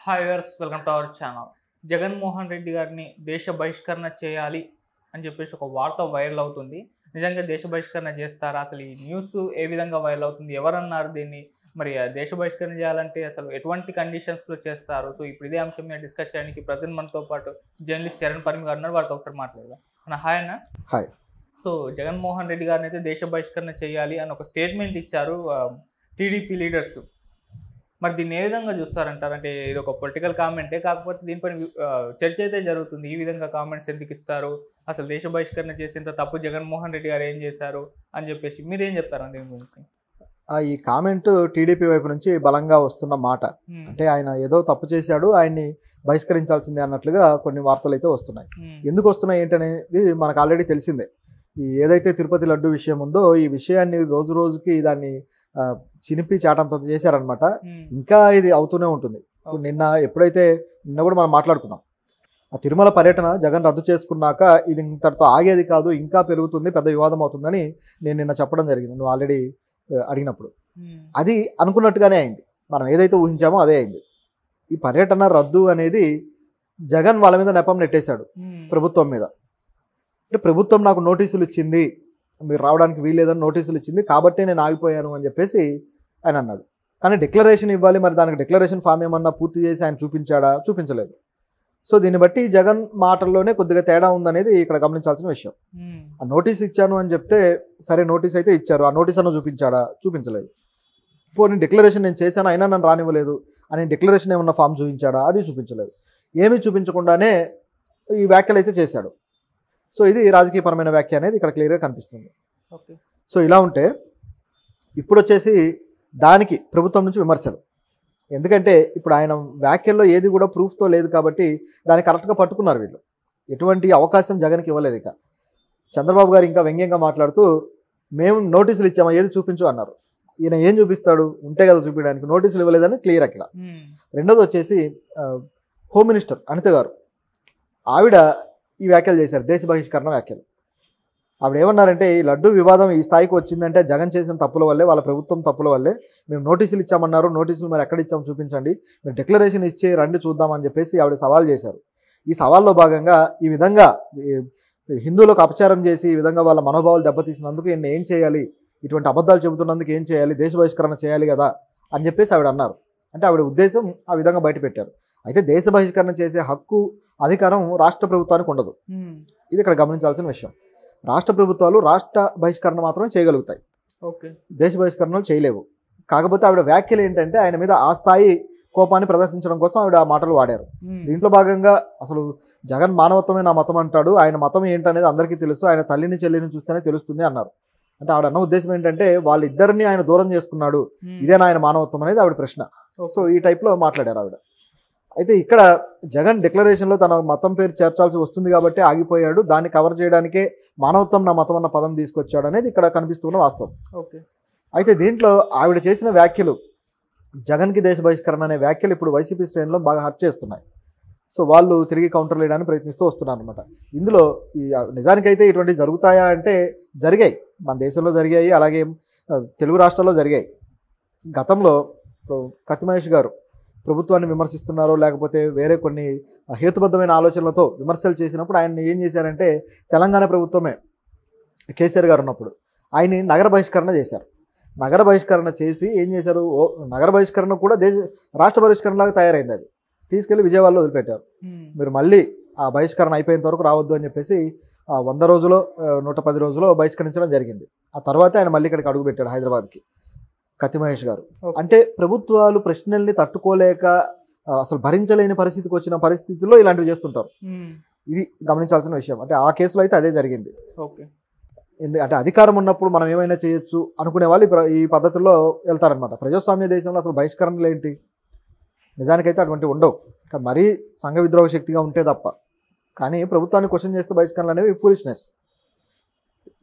Hi viewers, welcome to our channel. Jaganmohan Reddy గారిని దేశ బహిష్కరణ చేయాలి అని చెప్పేసి ఒక వార్త వైరల్ అవుతుంది. నిజంగా దేశ బహిష్కరణ చేస్తారా? అసలు ఈ న్యూస్ ఏ విధంగా వైరల్ అవుతుంది? ఎవరన్నారు దీన్ని? మరి దేశ బహిష్కరణ చేయాలంటే అసలు ఎటువంటి కండిషన్స్లో చేస్తారు? సో ఇప్పుడు ఇదే అంశం మీద డిస్కస్ చేయడానికి ప్రజెంట్ మనతో పాటు జర్నలిస్ట్ చరణ్ పరిమి గారు ఉన్నారు. వారితో ఒకసారి మాట్లాడదాం. హాయ్ అన్న. హాయ్. సో జగన్మోహన్ రెడ్డి గారిని అయితే దేశ బహిష్కరణ చేయాలి అని ఒక స్టేట్మెంట్ ఇచ్చారు టీడీపీ లీడర్స్. మరి దీన్ని ఏ విధంగా చూస్తారంటారు? అంటే ఇది ఒక పొలిటికల్ కామెంటే, కాకపోతే దీనిపైన చర్చ అయితే జరుగుతుంది. ఈ విధంగా కామెంట్స్ ఎందుకు ఇస్తారు, అసలు దేశ బహిష్కరణ చేసేంత తప్పు జగన్మోహన్ రెడ్డి గారు ఏం చేశారు అని చెప్పేసి మీరేం చెప్తారు దీని గురించి? ఈ కామెంట్ టీడీపీ వైపు నుంచి బలంగా వస్తున్న మాట. అంటే ఆయన ఏదో తప్పు చేశాడు, ఆయన్ని బహిష్కరించాల్సిందే అన్నట్లుగా కొన్ని వార్తలు అయితే వస్తున్నాయి. ఎందుకు వస్తున్నాయి ఏంటనేది మనకు ఆల్రెడీ తెలిసిందే. ఈ ఏదైతే తిరుపతి లడ్డు విషయం ఉందో, ఈ విషయాన్ని రోజు రోజుకి దాన్ని చినిపి చాటంత చేశారనమాట. ఇంకా ఇది అవుతూనే ఉంటుంది. ఎప్పుడైతే నిన్న కూడా మనం మాట్లాడుకున్నాం, ఆ తిరుమల పర్యటన జగన్ రద్దు చేసుకున్నాక ఇది ఇంతటితో ఆగేది కాదు, ఇంకా పెరుగుతుంది, పెద్ద వివాదం అవుతుందని నేను నిన్న చెప్పడం జరిగింది, నువ్వు ఆల్రెడీ అడిగినప్పుడు. అది అనుకున్నట్టుగానే అయింది. మనం ఏదైతే ఊహించామో అదే అయింది. ఈ పర్యటన రద్దు అనేది జగన్ వాళ్ళ మీద నెపం నెట్టేశాడు, ప్రభుత్వం మీద. అంటే ప్రభుత్వం నాకు నోటీసులు ఇచ్చింది, మీరు రావడానికి వీల్లేదని నోటీసులు ఇచ్చింది, కాబట్టే నేను ఆగిపోయాను అని చెప్పేసి ఆయన అన్నాడు. కానీ డిక్లరేషన్ ఇవ్వాలి, మరి దానికి డిక్లరేషన్ ఫామ్ ఏమన్నా పూర్తి చేసి ఆయన చూపించాడా? చూపించలేదు. సో దీన్ని బట్టి జగన్ మాటల్లోనే కొద్దిగా తేడా ఉందనేది ఇక్కడ గమనించాల్సిన విషయం. ఆ నోటీస్ ఇచ్చాను అని చెప్తే సరే, నోటీస్ అయితే ఇచ్చారు, ఆ నోటీస్ అన్న చూపించాడా? చూపించలేదు. పోనీ డిక్లరేషన్ నేను చేశాను అయినా నన్ను రానివ్వలేదు అని డిక్లరేషన్ ఏమన్నా ఫామ్ చూపించాడా? అది చూపించలేదు. ఏమీ చూపించకుండానే ఈ వ్యాఖ్యలు అయితే చేశాడు. సో ఇది రాజకీయపరమైన వ్యాఖ్య అనేది ఇక్కడ క్లియర్గా కనిపిస్తుంది. ఓకే. సో ఇలా ఉంటే ఇప్పుడు వచ్చేసి దానికి ప్రభుత్వం నుంచి విమర్శలు. ఎందుకంటే ఇప్పుడు ఆయన వ్యాఖ్యల్లో ఏది కూడా ప్రూఫ్తో లేదు కాబట్టి దాన్ని కరెక్ట్గా పట్టుకున్నారు వీళ్ళు. ఎటువంటి అవకాశం జగన్కి ఇవ్వలేదు. ఇక చంద్రబాబు గారు ఇంకా వ్యంగ్యంగా మాట్లాడుతూ, మేము నోటీసులు ఇచ్చామా, ఏది చూపించు అన్నారు. ఈయన ఏం చూపిస్తాడు? ఉంటే కదా చూపించడానికి, నోటీసులు ఇవ్వలేదని క్లియర్ అక్కడ. రెండోది వచ్చేసి హోమ్ మినిస్టర్ అనిత గారు, ఆవిడ ఈ వ్యాఖ్యలు చేశారు, దేశ బహిష్కరణ వ్యాఖ్యలు. ఆవిడ ఏమన్నారంటే, ఈ లడ్డు వివాదం ఈ స్థాయికి వచ్చిందంటే జగన్ చేసిన తప్పుల వల్లే, వాళ్ళ ప్రభుత్వం తప్పుల వల్లే. మేము నోటీసులు ఇచ్చామన్నారు, నోటీసులు మరి ఎక్కడ ఇచ్చాము చూపించండి, మీరు డిక్లరేషన్ ఇచ్చి రండి చూద్దామని చెప్పేసి ఆవిడ సవాల్ చేశారు. ఈ సవాల్లో భాగంగా ఈ విధంగా హిందువులకు అపచారం చేసి ఈ విధంగా వాళ్ళ మనోభావాలు దెబ్బతీసినందుకు ఈయన ఏం చేయాలి, ఇటువంటి అబద్ధాలు చెబుతున్నందుకు ఏం చేయాలి, దేశ బహిష్కరణ చేయాలి కదా అని చెప్పేసి ఆవిడ అన్నారు. అంటే ఆవిడ ఉద్దేశం ఆ విధంగా బయటపెట్టారు. అయితే దేశ బహిష్కరణ చేసే హక్కు, అధికారం రాష్ట్ర ప్రభుత్వానికి ఉండదు. ఇది ఇక్కడ గమనించాల్సిన విషయం. రాష్ట్ర ప్రభుత్వాలు రాష్ట్ర బహిష్కరణ మాత్రమే చేయగలుగుతాయి, ఓకే, దేశ బహిష్కరణలు చేయలేవు. కాకపోతే ఆవిడ వ్యాఖ్యలు ఏంటంటే ఆయన మీద ఆ స్థాయి కోపాన్ని ప్రదర్శించడం కోసం ఆవిడ ఆ మాటలు వాడారు. దీంట్లో భాగంగా అసలు జగన్ మానవత్వమే నా మతం అంటాడు, ఆయన మతం ఏంటనేది అందరికీ తెలుసు, ఆయన తల్లిని చెల్లిని చూస్తేనే తెలుస్తుంది అన్నారు. అంటే ఆవిడ అన్న ఉద్దేశం ఏంటంటే వాళ్ళిద్దరిని ఆయన దూరం చేసుకున్నాడు, ఇదేనా ఆయన మానవత్వం అనేది ఆవిడ ప్రశ్న. సో ఈ టైప్లో మాట్లాడారు ఆవిడ. అయితే ఇక్కడ జగన్ డిక్లరేషన్లో తన మతం పేరు చేర్చాల్సి వస్తుంది కాబట్టి ఆగిపోయాడు, దాన్ని కవర్ చేయడానికే మానవత్వం నా మతం అన్న పదం తీసుకొచ్చాడు అనేది ఇక్కడ కనిపిస్తున్న వాస్తవం. ఓకే. అయితే దీంట్లో ఆవిడ చేసిన వ్యాఖ్యలు, జగన్కి దేశ బహిష్కరణ అనే వ్యాఖ్యలు ఇప్పుడు వైసీపీ శ్రేణిలో బాగా హర్ట్ చేస్తున్నాయి. సో వాళ్ళు తిరిగి కౌంటర్ వేయడానికి ప్రయత్నిస్తూ వస్తున్నారు అనమాట. ఇందులో నిజానికైతే ఇటువంటి జరుగుతాయా అంటే జరిగాయి, మన దేశంలో జరిగాయి, అలాగే తెలుగు రాష్ట్రాల్లో జరిగాయి. గతంలో కత్తి మహేష్ గారు ప్రభుత్వాన్ని విమర్శిస్తున్నారో లేకపోతే వేరే కొన్ని హేతుబద్ధమైన ఆలోచనలతో విమర్శలు చేసినప్పుడు ఆయన ఏం చేశారంటే, తెలంగాణ ప్రభుత్వమే కేసీఆర్ గారు ఉన్నప్పుడు ఆయన్ని నగర బహిష్కరణ చేశారు. నగర బహిష్కరణ చేసి ఏం చేశారు, నగర బహిష్కరణ కూడా రాష్ట్ర బహిష్కరణలాగా తయారైంది. అది తీసుకెళ్లి విజయవాడలో వదిలిపెట్టారు. మీరు మళ్ళీ ఆ బహిష్కరణ అయిపోయేంత వరకు రావద్దు అని చెప్పేసి 100 రోజులో 110 రోజులో బహిష్కరించడం జరిగింది. ఆ తర్వాత ఆయన మళ్ళీ ఇక్కడికి అడుగుపెట్టాడు, హైదరాబాద్కి, కత్తి మహేష్ గారు. అంటే ప్రభుత్వాలు ప్రశ్నల్ని తట్టుకోలేక అసలు భరించలేని పరిస్థితికి వచ్చిన పరిస్థితుల్లో ఇలాంటివి చేస్తుంటారు. ఇది గమనించాల్సిన విషయం. అంటే ఆ కేసులో అయితే అదే జరిగింది. ఓకే. అంటే అధికారం ఉన్నప్పుడు మనం ఏమైనా చేయొచ్చు అనుకునే వాళ్ళు ఈ పద్ధతుల్లో వెళ్తారనమాట. ప్రజాస్వామ్య దేశంలో అసలు బహిష్కరణలు ఏంటి? నిజానికైతే అటువంటివి ఉండవు, మరీ సంఘ విద్రోహ శక్తిగా ఉంటే తప్ప. కానీ ప్రభుత్వాన్ని క్వశ్చన్ చేస్తే బహిష్కరణలు అనేవి ఫూలిష్నెస్.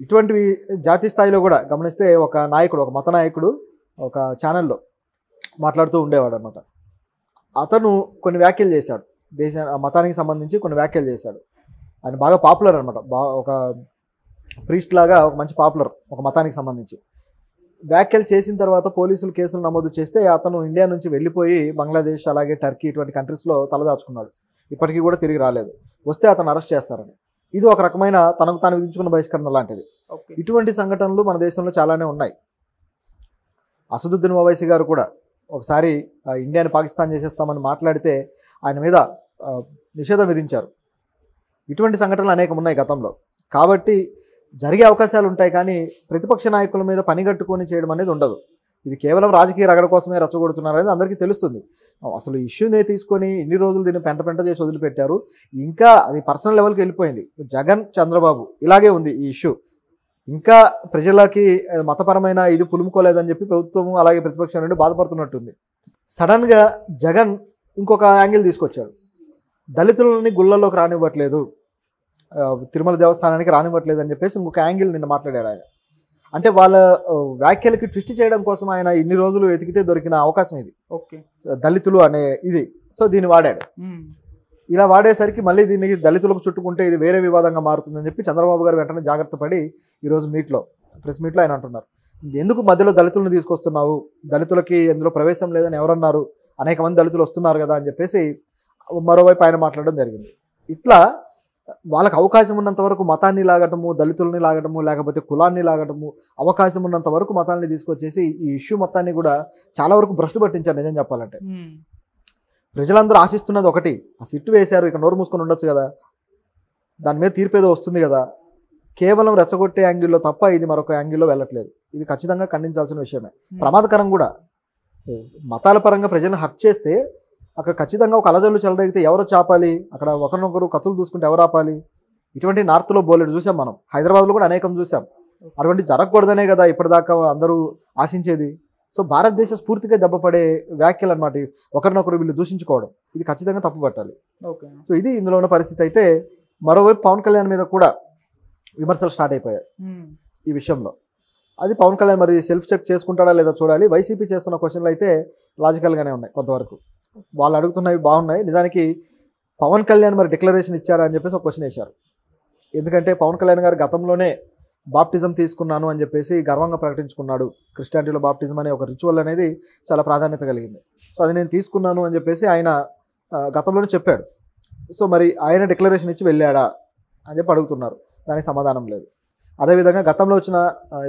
ఇటువంటివి జాతీయ స్థాయిలో కూడా గమనిస్తే ఒక నాయకుడు, ఒక మత నాయకుడు ఒక ఛానల్లో మాట్లాడుతూ ఉండేవాడు అనమాట. అతను కొన్ని వ్యాఖ్యలు చేశాడు, మతానికి సంబంధించి కొన్ని వ్యాఖ్యలు చేశాడు. ఆయన బాగా పాపులర్ అనమాట, ఒక ప్రీస్ట్ లాగా ఒక మంచి పాపులర్ ఒక మతానికి సంబంధించి. వ్యాఖ్యలు చేసిన తర్వాత పోలీసులు కేసులు నమోదు చేస్తే అతను ఇండియా నుంచి వెళ్ళిపోయి బంగ్లాదేశ్ అలాగే టర్కీ ఇటువంటి కంట్రీస్లో తలదాచుకున్నాడు. ఇప్పటికీ కూడా తిరిగి రాలేదు. వస్తే అతను అరెస్ట్ చేస్తారని. ఇది ఒక రకమైన తనకు తాను విధించుకున్న బహిష్కరణ లాంటిది. ఇటువంటి సంఘటనలు మన దేశంలో చాలానే ఉన్నాయి. అసదుద్దీన్ ఓవైసీ గారు కూడా ఒకసారి ఇండియాని పాకిస్తాన్ చేసేస్తామని మాట్లాడితే ఆయన మీద నిషేధం విధించారు. ఇటువంటి సంఘటనలు అనేకం ఉన్నాయి గతంలో. కాబట్టి జరిగే అవకాశాలు ఉంటాయి, కానీ ప్రతిపక్ష నాయకుల మీద పనిగట్టుకొని చేయడం అనేది ఉండదు. ఇది కేవలం రాజకీయ రగడ కోసమే రెచ్చగొడుతున్నారు అనేది అందరికీ తెలుస్తుంది. అసలు ఇష్యూనే తీసుకొని ఇన్ని రోజులు దీన్ని పెంట చేసి వదిలిపెట్టారు. ఇంకా అది పర్సనల్ లెవెల్కి వెళ్ళిపోయింది. జగన్ చంద్రబాబు ఇలాగే ఉంది ఈ ఇష్యూ. ఇంకా ప్రజలకి మతపరమైన ఇది పులుముకోలేదని చెప్పి ప్రభుత్వం అలాగే ప్రతిపక్షం రెండు బాధపడుతున్నట్టుంది. సడన్గా జగన్ ఇంకొక యాంగిల్ తీసుకొచ్చాడు. దళితులని గుళ్ళల్లోకి రానివ్వట్లేదు, తిరుమల దేవస్థానానికి రానివ్వట్లేదు అని చెప్పేసి ఇంకొక యాంగిల్ నిన్న మాట్లాడాడు ఆయన. అంటే వాళ్ళ వ్యాఖ్యలకి ట్విస్ట్ చేయడం కోసం ఆయన ఇన్ని రోజులు వెతికితే దొరికిన అవకాశం ఇది. దళితులు అనే ఇది. సో దీన్ని వాడాడు. ఇలా వాడేసరికి మళ్ళీ దీనికి దళితులకు చుట్టుకుంటే ఇది వేరే వివాదంగా మారుతుందని చెప్పి చంద్రబాబు గారు వెంటనే జాగ్రత్త పడి ఈరోజు ప్రెస్ మీట్లో ఆయన అంటున్నారు, ఎందుకు మధ్యలో దళితులను తీసుకొస్తున్నావు, దళితులకి ఎందులో ప్రవేశం లేదని ఎవరన్నారు, అనేక మంది దళితులు వస్తున్నారు కదా అని చెప్పేసి మరోవైపు ఆయన మాట్లాడడం జరిగింది. ఇట్లా వాళ్ళకి అవకాశం ఉన్నంత వరకు మతాన్ని లాగటము, దళితులని లాగటము, లేకపోతే కులాన్ని లాగటము, అవకాశం ఉన్నంత వరకు మతాన్ని తీసుకొచ్చేసి ఈ ఇష్యూ మొత్తాన్ని కూడా చాలా వరకు భ్రష్టు పట్టించారు. నిజం చెప్పాలంటే ప్రజలందరూ ఆశిస్తున్నది ఒకటి, ఆ సిట్టు వేశారు, ఇక నోరు మూసుకొని ఉండొచ్చు కదా, దాని మీద తీర్పేదో వస్తుంది కదా. కేవలం రెచ్చగొట్టే యాంగిల్లో తప్ప ఇది మరొక యాంగిల్లో వెళ్ళట్లేదు. ఇది ఖచ్చితంగా ఖండించాల్సిన విషయమే. ప్రమాదకరం కూడా. మతాల పరంగా ప్రజలను హర్ట్ చేస్తే అక్కడ ఖచ్చితంగా ఒక అలజల్లు చెలరేగితే ఎవరు చాపాలి, అక్కడ ఒకరినొకరు కత్తులు దూసుకుంటే ఎవరు ఆపాలి. ఇటువంటి నార్త్లో బోలెడు చూసాం మనం, హైదరాబాద్లో కూడా అనేకం చూసాం. అటువంటి జరగకూడదనే కదా ఇప్పటిదాకా అందరూ ఆశించేది. సో భారతదేశ స్ఫూర్తిగా దెబ్బపడే వ్యాఖ్యలు అన్నమాట ఒకరినొకరు వీళ్ళు దూషించుకోవడం, ఇది ఖచ్చితంగా తప్పు పట్టాలి. సో ఇది ఇందులో ఉన్న పరిస్థితి. అయితే మరోవైపు పవన్ కళ్యాణ్ మీద కూడా విమర్శలు స్టార్ట్ అయిపోయాయి ఈ విషయంలో. అది పవన్ కళ్యాణ్ మరి సెల్ఫ్ చెక్ చేసుకుంటాడా లేదా చూడాలి. వైసీపీ చేస్తున్న క్వశ్చన్లు అయితే లాజికల్గానే ఉన్నాయి కొంతవరకు. వాళ్ళు అడుగుతున్నవి బాగున్నాయి. నిజానికి పవన్ కళ్యాణ్ మరి డిక్లరేషన్ ఇచ్చారా అని చెప్పేసి ఒక క్వశ్చన్ వేశారు. ఎందుకంటే పవన్ కళ్యాణ్ గారు గతంలోనే బాప్టిజం తీసుకున్నాను అని చెప్పేసి గర్వంగా ప్రకటించుకున్నాడు. క్రిస్టియానిటీలో బాప్టిజం అనే ఒక రిచువల్ అనేది చాలా ప్రాధాన్యత కలిగింది. సో అది నేను తీసుకున్నాను అని చెప్పేసి ఆయన గతంలోనే చెప్పాడు. సో మరి ఆయన డిక్లరేషన్ ఇచ్చి వెళ్ళాడా అని చెప్పి అడుగుతున్నారు. దానికి సమాధానం లేదు. అదేవిధంగా గతంలో వచ్చిన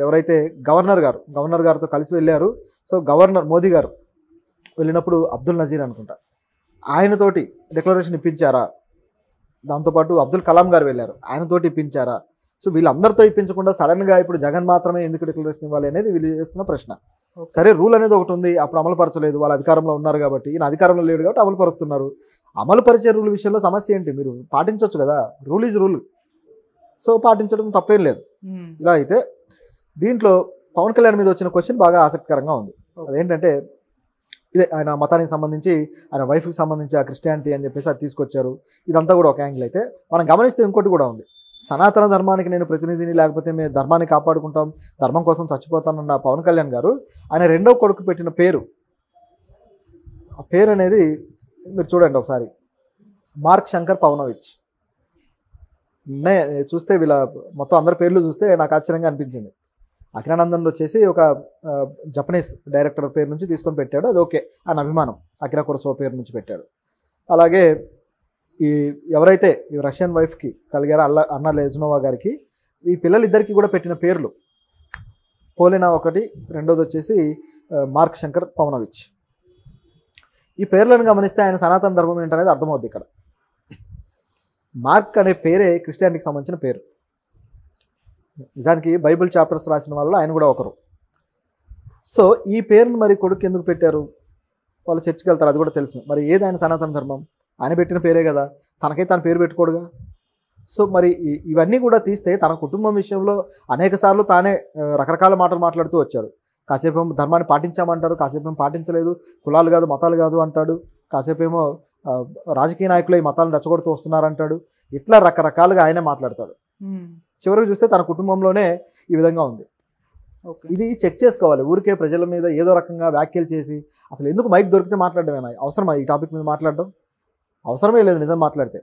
ఎవరైతే గవర్నర్ గారితో కలిసి వెళ్ళారు. సో గవర్నర్ మోదీ గారు వెళ్ళినప్పుడు అబ్దుల్ నజీర్ అనుకుంటా, ఆయనతోటి డిక్లరేషన్ ఇప్పించారా? దాంతోపాటు అబ్దుల్ కలాం గారు వెళ్ళారు, ఆయనతోటి ఇప్పించారా? సో వీళ్ళందరితో ఇప్పించకుండా సడన్గా ఇప్పుడు జగన్ మాత్రమే ఎందుకు డిక్లరేషన్ ఇవ్వాలి అనేది వీళ్ళు చేస్తున్న ప్రశ్న. సరే, రూల్ అనేది ఒకటి ఉంది, అప్పుడు అమలు పరచలేదు, వాళ్ళు అధికారంలో ఉన్నారు కాబట్టి, ఈయన అధికారంలో లేడు కాబట్టి అమలు పరుస్తున్నారు. అమలు పరిచే రూల్ విషయంలో సమస్య ఏంటి? మీరు పాటించవచ్చు కదా, రూల్ ఈజ్ రూల్. సో పాటించడం తప్పేం లేదు. ఇలా అయితే దీంట్లో పవన్ కళ్యాణ్ మీద వచ్చిన క్వశ్చన్ బాగా ఆసక్తికరంగా ఉంది. అదేంటంటే ఇదే ఆయన మతానికి సంబంధించి, ఆయన వైఫ్కి సంబంధించి ఆ క్రిస్టియానిటీ అని చెప్పేసి అది తీసుకొచ్చారు. ఇదంతా కూడా ఒక యాంగిల్. అయితే మనం గమనిస్తే ఇంకోటి కూడా ఉంది. సనాతన ధర్మానికి నేను ప్రతినిధిని, లేకపోతే మేము ధర్మాన్ని కాపాడుకుంటాం, ధర్మం కోసం చచ్చిపోతానన్న పవన్ కళ్యాణ్ గారు ఆయన రెండో కొడుకు పెట్టిన పేరు, ఆ పేరు అనేది మీరు చూడండి ఒకసారి, మార్క్ శంకర్ పవనోవిచ్. చూస్తే వీళ్ళ మొత్తం అందరి పేర్లు చూస్తే నాకు ఆశ్చర్యంగా అనిపించింది. అఖిరానందన్ వచ్చేసి ఒక జపనీస్ డైరెక్టర్ పేరు నుంచి తీసుకొని పెట్టాడు, అది ఓకే, ఆయన అభిమానం. అకిరా కురోసావా పేరు నుంచి పెట్టాడు. అలాగే ఈ ఎవరైతే ఈ రష్యన్ వైఫ్కి కలిగారో అన్నా లెజ్నోవా గారికి, ఈ పిల్లలిద్దరికీ కూడా పెట్టిన పేర్లు పోలినా ఒకటి, రెండోది వచ్చేసి మార్క్ శంకర్ పవనోవిచ్. ఈ పేర్లను గమనిస్తే ఆయన సనాతన ధర్మం ఏంటనేది అర్థమవుద్ది. ఇక్కడ మార్క్ అనే పేరే క్రిస్టియానిటీకి సంబంధించిన పేరు. నిజానికి బైబిల్ చాప్టర్స్ రాసిన వాళ్ళు ఆయన కూడా ఒకరు. సో ఈ పేరును మరి కొడుకు ఎందుకు పెట్టారు? వాళ్ళు చర్చికి వెళ్తారు, అది కూడా తెలుసు. మరి ఏది ఆయన సనాతన ధర్మం? ఆయన పెట్టిన పేరే కదా, తనకైతే తన పేరు పెట్టుకోడుగా. సో మరి ఇవన్నీ కూడా తీస్తే తన కుటుంబం విషయంలో అనేక సార్లు తానే రకరకాల మాటలు మాట్లాడుతూ వచ్చాడు. కాసేపు ఏమో ధర్మాన్ని పాటించామంటారు, కాసేపు ఏమో పాటించలేదు, కులాలు కాదు మతాలు కాదు అంటాడు, కాసేపు ఏమో రాజకీయ నాయకులు ఈ మతాలను రెచ్చగొడుతూ వస్తున్నారంటాడు. ఇట్లా రకరకాలుగా ఆయనే మాట్లాడతాడు. చివరికి చూస్తే తన కుటుంబంలోనే ఈ విధంగా ఉంది. ఇది చెక్ చేసుకోవాలి. ఊరికే ప్రజల మీద ఏదో రకంగా వ్యాఖ్యలు చేసి అసలు ఎందుకు మైక్ దొరికితే మాట్లాడడమేనా? అవసరమా ఈ టాపిక్ మీద మాట్లాడడం? అవసరమే లేదు నిజం మాట్లాడితే.